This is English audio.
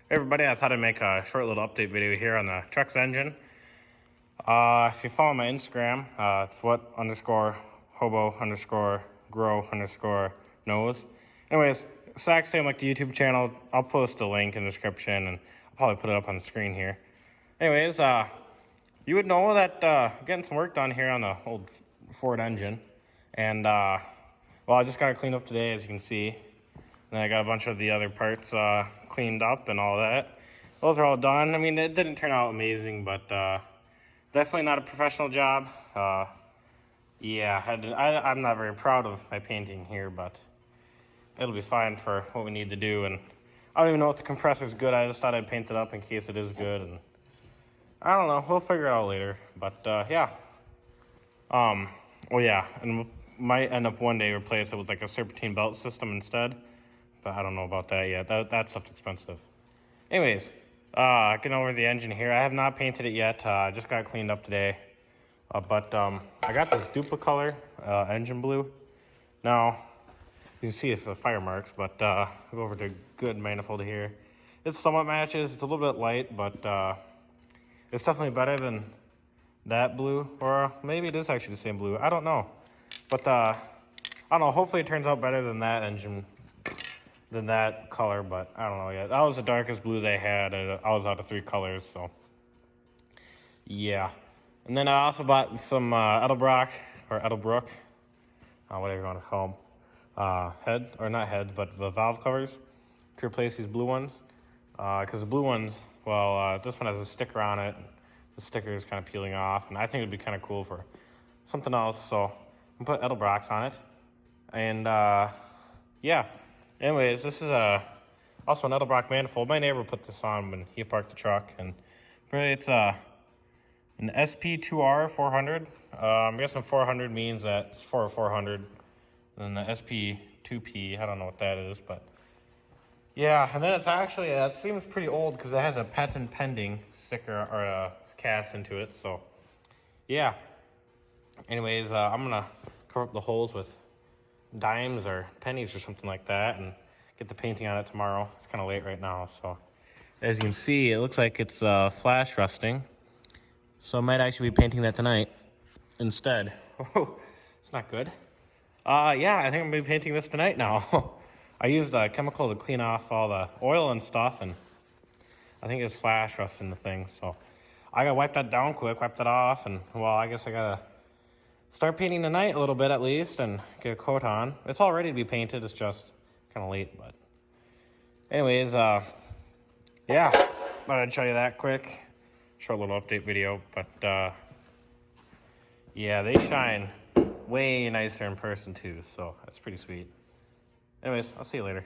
Hey everybody, I thought I'd make a short little update video here on the truck's engine. If you follow my Instagram, it's what_hobo_grow_knows. Anyways, exact same like the YouTube channel. I'll post a link in the description and I'll probably put it up on the screen here. Anyways, you would know that getting some work done here on the old Ford engine. And well, I just got it cleaned up today, as you can see. And I got a bunch of the other parts cleaned up and all that. Those are all done. I mean, it didn't turn out amazing, but definitely not a professional job. Yeah, I'm not very proud of my painting here, but it'll be fine for what we need to do. And I don't even know if the compressor's good. I just thought I'd paint it up in case it is good. And I don't know. We'll figure it out later. But yeah. Well, yeah, and we might end up one day replace it with like a serpentine belt system instead. But I don't know about that yet. That stuff's expensive. Anyways, getting over the engine here. I have not painted it yet. I just got it cleaned up today. But I got this Duplicolor engine blue. Now, you can see it's the fire marks, but I'll go over to good manifold here. It somewhat matches. It's a little bit light, but it's definitely better than that blue. Or maybe it is actually the same blue. I don't know. But I don't know. Hopefully it turns out better than that engine, than that color, but I don't know yet. That was the darkest blue they had, and I was out of 3 colors, so yeah. And then I also bought some Edelbrock, whatever you want to call them, not heads, but the valve covers to replace these blue ones. Because the blue ones, well, this one has a sticker on it. The sticker is kind of peeling off, and I think it would be kind of cool for something else, so I'm going to put Edelbrocks on it. And yeah. Anyways, this is also an Edelbrock manifold. My neighbor put this on when he parked the truck, and really it's an SP2R 400. I'm guessing 400 means that it's 400, and the SP2P, I don't know what that is, but yeah. And then it's actually, it seems pretty old because it has a patent pending sticker or a cast into it, so yeah. Anyways, I'm gonna cover up the holes with dimes or pennies or something like that and get the painting on it tomorrow. It's kind of late right now, so as you can see, it looks like it's flash rusting, so I might actually be painting that tonight instead. Oh, it's not good. Yeah, I think I'm gonna be painting this tonight now. I used a chemical to clean off all the oil and stuff, and I think it's flash rusting the thing, so I gotta wipe that down quick, wipe that off, and well, I guess I gotta start painting tonight a little bit at least and get a coat on. It's all ready to be painted. It's just kind of late, but anyways, yeah, thought I'd show you that quick. Short little update video, but yeah, they shine way nicer in person too, so that's pretty sweet. Anyways, I'll see you later.